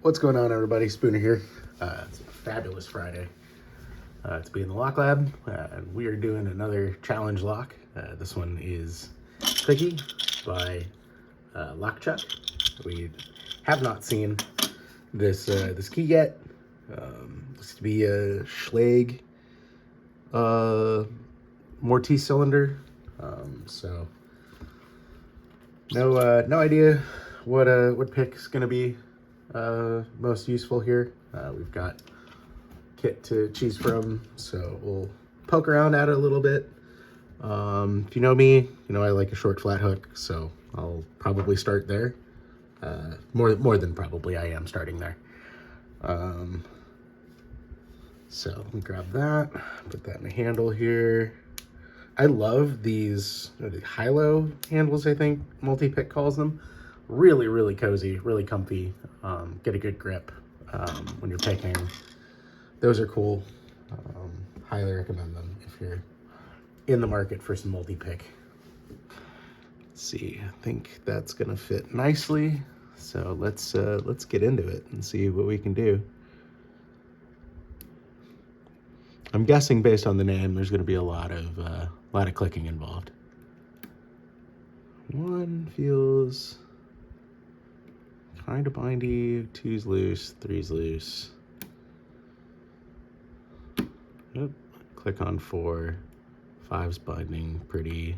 What's going on, everybody? Spooner here. It's a fabulous Friday. It's being the lock lab, and we are doing another challenge lock. This one is Clicky by Lock Chuck. We have not seen this key yet. Looks to be a Schlage Mortise cylinder. So no idea what pick's gonna be most useful here. We've got kit to choose from, so we'll poke around at it a little bit. If you know me, you know I like a short flat hook, so I'll probably start there. More than probably I am starting there. So let me grab that, put that in the handle here. I love these high-low handles, I think Multi-Pick calls them. Really cozy, really comfy. Get a good grip when you're picking. Those are cool. Highly recommend them if you're in the market for some Multi-Pick. Let's see, I think that's gonna fit nicely. So let's get into it and see what we can do. I'm guessing based on the name, there's going to be a lot of clicking involved. One feels kind of bindy, two's loose, three's loose. Yep. Click on four, five's binding pretty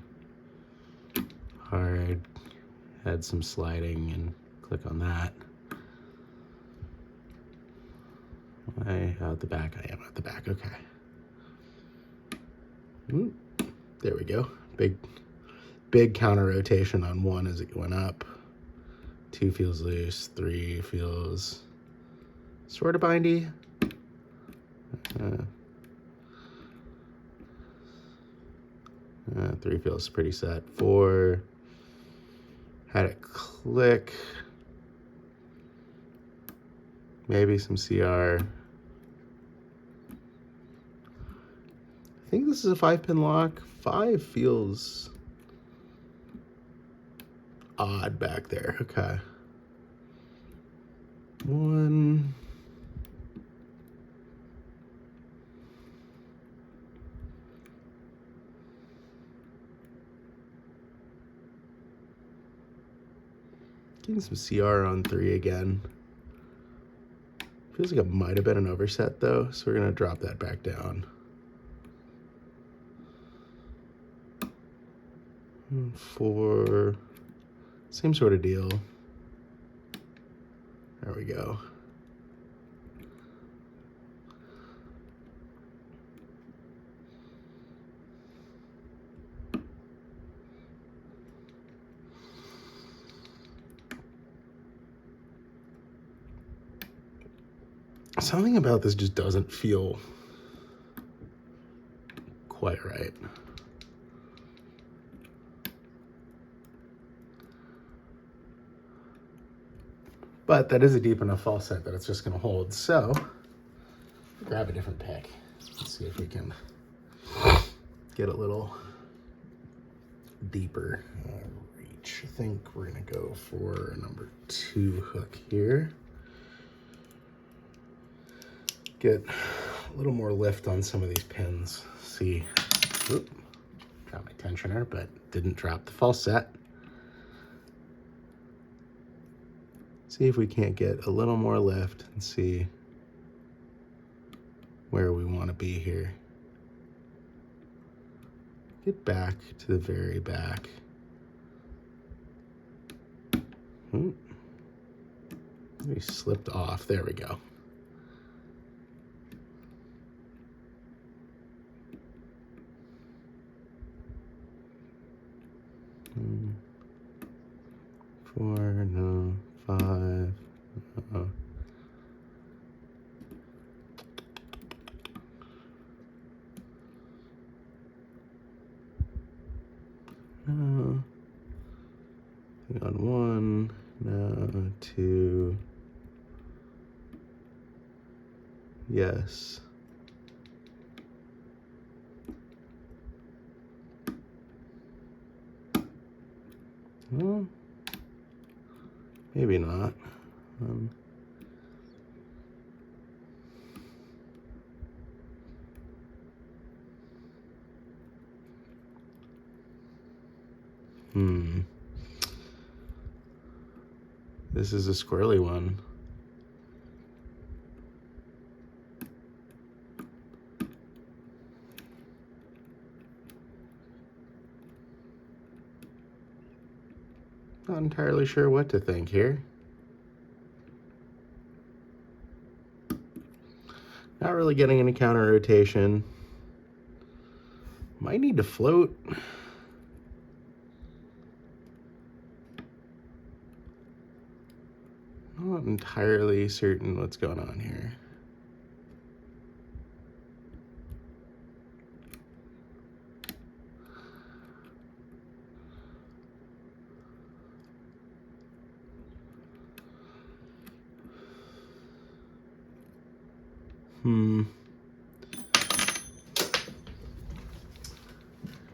hard. Add some sliding and click on that. Am I out the back? I am out the back, okay. Ooh, there we go. Big counter rotation on one as it went up. Two feels loose. Three feels sort of bindy. Three feels pretty set. Four had it click. Maybe some CR. I think this is a 5-pin lock. 5 feels odd back there. Okay. 1. Getting some CR on 3 again. Feels like it might have been an overset though, so we're gonna drop that back down. 4, same sort of deal. There we go. Something about this just doesn't feel quite right. But that is a deep enough false set that it's just gonna hold. So grab a different pick. Let's see if we can get a little deeper reach. I think we're gonna go for a number 2 hook here. Get a little more lift on some of these pins. See, oop, got my tensioner, but didn't drop the false set. See if we can't get a little more lift and see where we want to be here. Get back to the very back. Ooh. We slipped off. There we go. Four, no. 5. No. Hang on, 1. No. 2. Yes. Well, maybe not. This is a squirrely one. Not entirely sure what to think here. Not really getting any counter rotation. Might need to float. Not entirely certain what's going on here.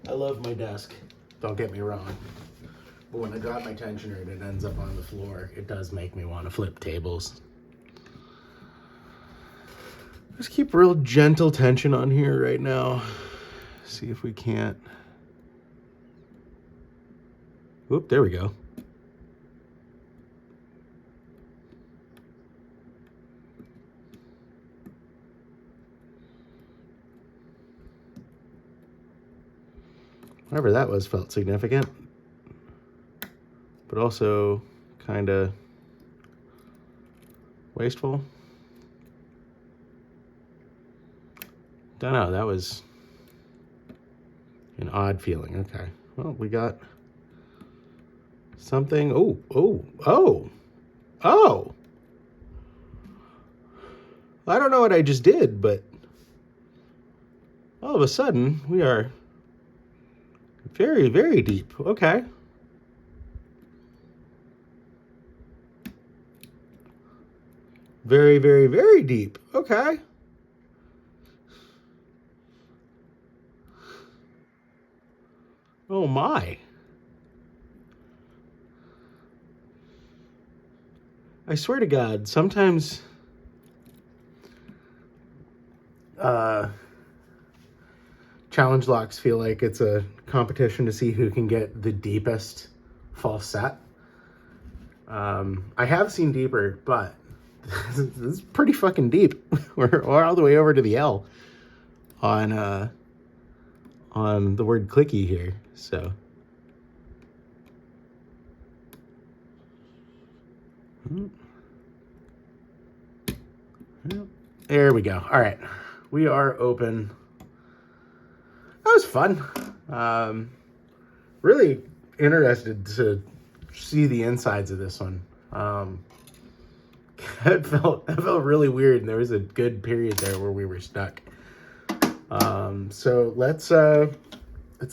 I love my desk, don't get me wrong. But when I drop my tensioner and it ends up on the floor, it does make me want to flip tables. Just keep real gentle tension on here right now. See if we can't. Oop, there we go. Whatever that was felt significant, but also kind of wasteful. Don't know, that was an odd feeling. Okay, well, we got something. Oh. I don't know what I just did, but all of a sudden we are very, very deep. Okay. Very, very, very deep. Okay. Oh my. I swear to God, sometimes challenge locks feel like it's a competition to see who can get the deepest false set. I have seen deeper, but this is pretty fucking deep. We're all the way over to the L on the word clicky here. So there we go. All right, we are open. That was fun. Really interested to see the insides of this one. It felt really weird, and there was a good period there where we were stuck. So let's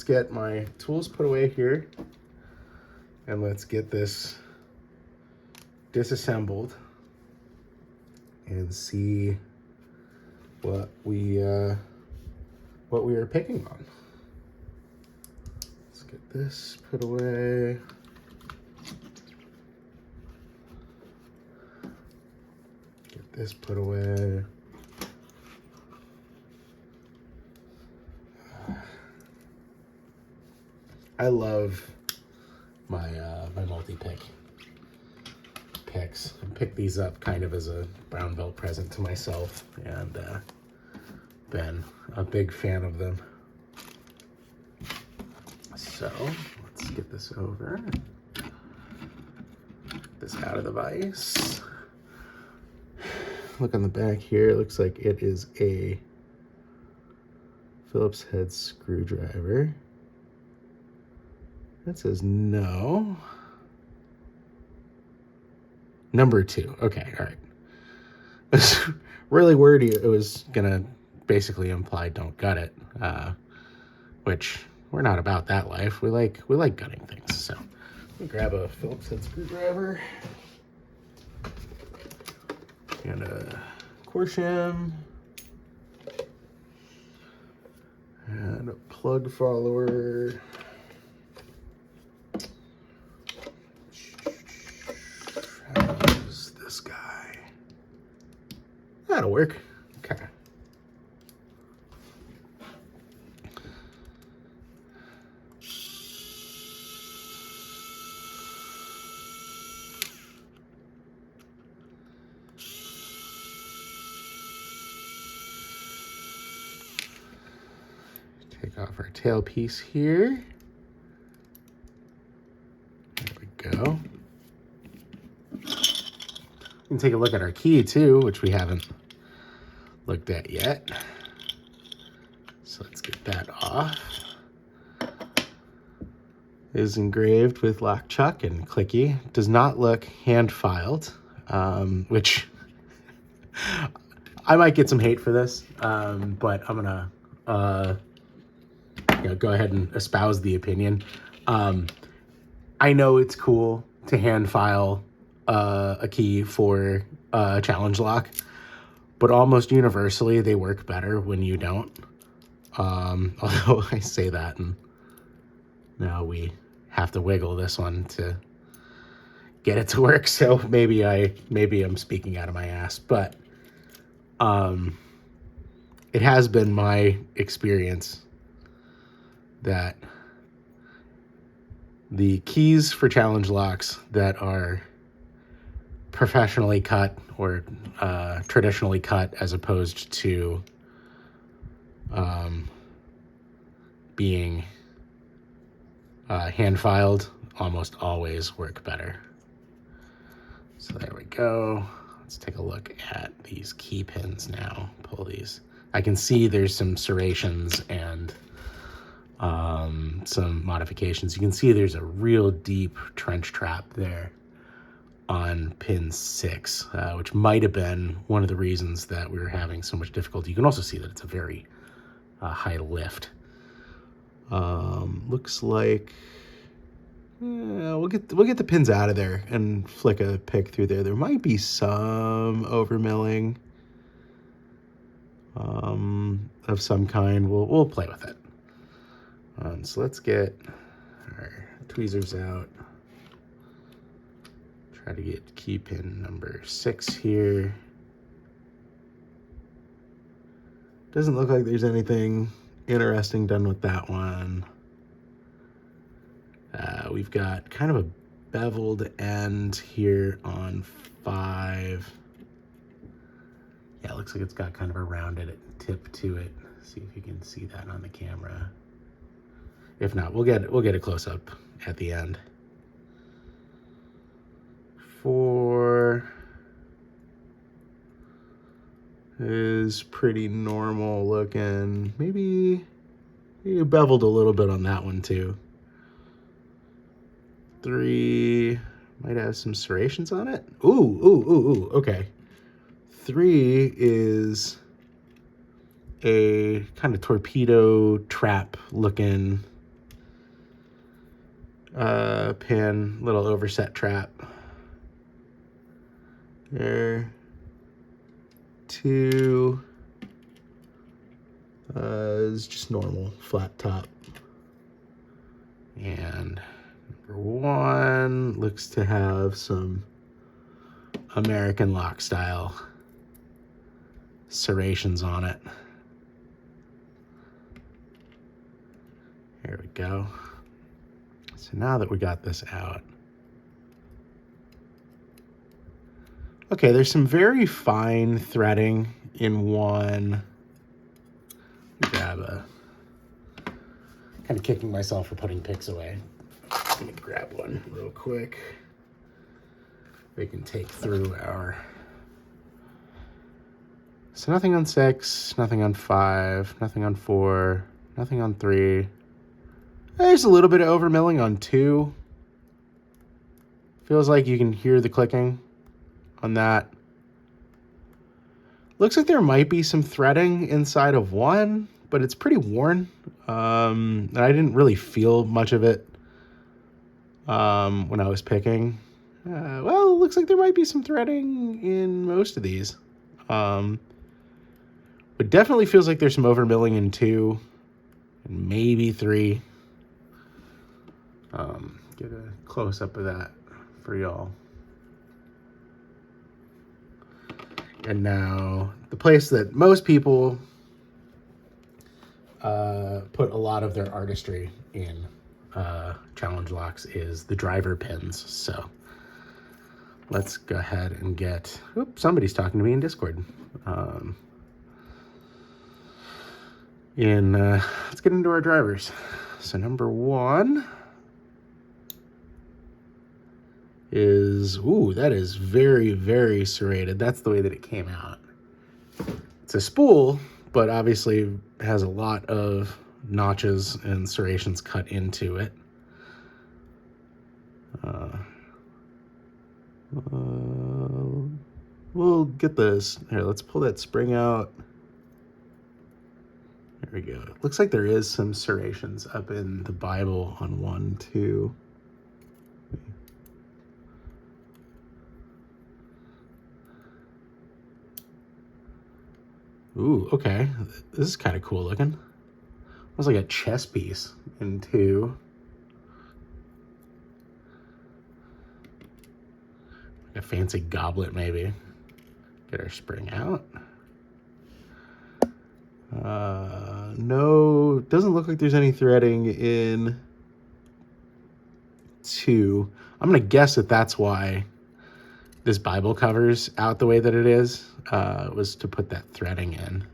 get my tools put away here, and let's get this disassembled and see what we are picking on. Let's get this put away. Get this put away. I love my my multi-pick picks. I picked these up kind of as a brown belt present to myself, and been a big fan of them. So let's get this over. Get this out of the vise. Look on the back here. It looks like it is a Phillips head screwdriver. That says no. Number 2. Okay, all right. It's really wordy. It was gonna basically imply don't gut it, which we're not about that life. We like gutting things. So let me grab a Phillips head screwdriver and a core shim and a plug follower. How's this guy? That'll work. Okay. Take off our tailpiece here. There we go. We can take a look at our key too, which we haven't looked at yet. So let's get that off. It is engraved with Lock, Chuck, and Clicky. Does not look hand-filed, which I might get some hate for this, but I'm gonna go ahead and espouse the opinion. I know it's cool to hand file a key for a challenge lock, but almost universally they work better when you don't. Although I say that, and now we have to wiggle this one to get it to work. So maybe I'm speaking out of my ass, but it has been my experience that the keys for challenge locks that are professionally cut or traditionally cut, as opposed to being hand filed, almost always work better. So there we go. Let's take a look at these key pins now. Pull these. I can see there's some serrations and some modifications. You can see there's a real deep trench trap there on pin 6, which might have been one of the reasons that we were having so much difficulty. You can also see that it's a very high lift. Looks like we'll get the pins out of there and flick a pick through there. There might be some overmilling of some kind. We'll play with it. So let's get our tweezers out. Try to get key pin number 6 here. Doesn't look like there's anything interesting done with that one. We've got kind of a beveled end here on 5. Yeah, it looks like it's got kind of a rounded tip to it. See if you can see that on the camera. If not, we'll get a close up at the end. 4 is pretty normal looking. Maybe beveled a little bit on that one too. 3 might have some serrations on it. Ooh, okay. 3 is a kind of torpedo trap looking pin, little overset trap. There. 2 is just normal flat top. And number 1 looks to have some American lock style serrations on it. Here we go. So now that we got this out, okay, there's some very fine threading in one. Grab a, kind of kicking myself for putting picks away. Let me grab one real quick. We can take through our, so nothing on 6, nothing on 5, nothing on 4, nothing on 3. There's a little bit of overmilling on 2. Feels like you can hear the clicking on that. Looks like there might be some threading inside of 1, but it's pretty worn. And I didn't really feel much of it when I was picking. Well, it looks like there might be some threading in most of these. But definitely feels like there's some overmilling in 2 and maybe 3. Get a close-up of that for y'all. And now, the place that most people put a lot of their artistry in challenge locks is the driver pins. So let's go ahead and get, oops, somebody's talking to me in Discord. let's get into our drivers. So number 1 is, ooh, that is very, very serrated. That's the way that it came out. It's a spool, but obviously has a lot of notches and serrations cut into it. We'll get this. Here, let's pull that spring out. There we go. It looks like there is some serrations up in the Bible on 1, 2. Ooh, okay. This is kind of cool looking. Almost like a chess piece in 2. A fancy goblet, maybe. Get our spring out. No, doesn't look like there's any threading in 2. I'm gonna guess that that's why this Bible cover's out the way that it is, was to put that threading in.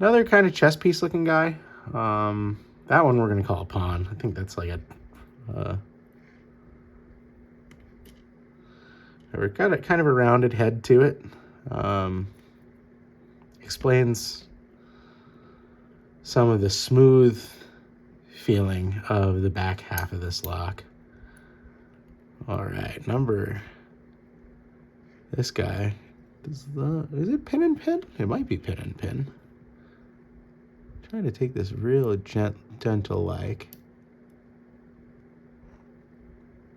Another kind of chess piece looking guy. That one we're gonna call a pawn. I think that's like a we've got kind of a rounded head to it. Explains some of the smooth feeling of the back half of this lock. All right, this guy, is it pin and pin? It might be pin and pin. Trying to take this real gentle like.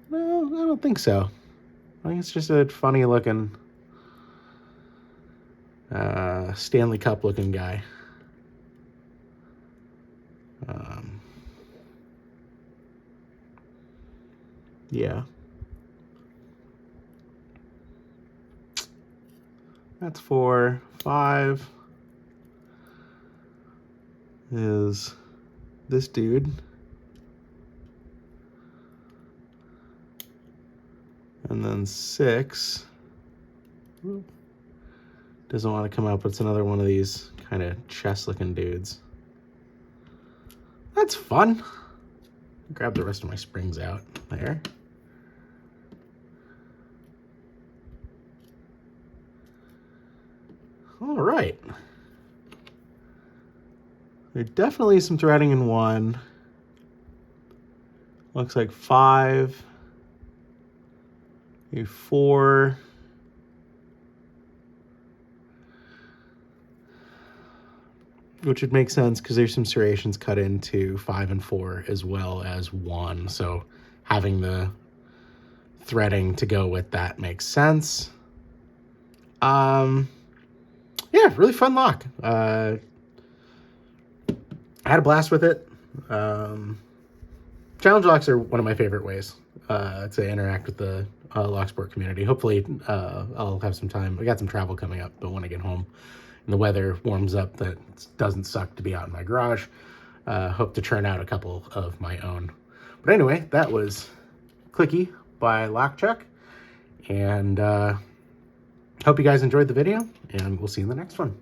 No, I don't think so. I think it's just a funny looking Stanley Cup looking guy. Yeah. That's 4. 5 is this dude. And then 6 doesn't want to come out, but it's another one of these kind of chess looking dudes. That's fun. Grab the rest of my springs out there. All right. There's definitely some threading in 1. Looks like 5. 4. Which would make sense because there's some serrations cut into 5 and 4 as well as 1. So having the threading to go with that makes sense. Yeah, really fun lock. I had a blast with it. Challenge locks are one of my favorite ways to interact with the locksport community. Hopefully I'll have some time. I got some travel coming up, but when I get home and the weather warms up, that doesn't suck to be out in my garage. Hope to churn out a couple of my own. But anyway, that was Clicky by Lockchuck, and hope you guys enjoyed the video, and we'll see you in the next one.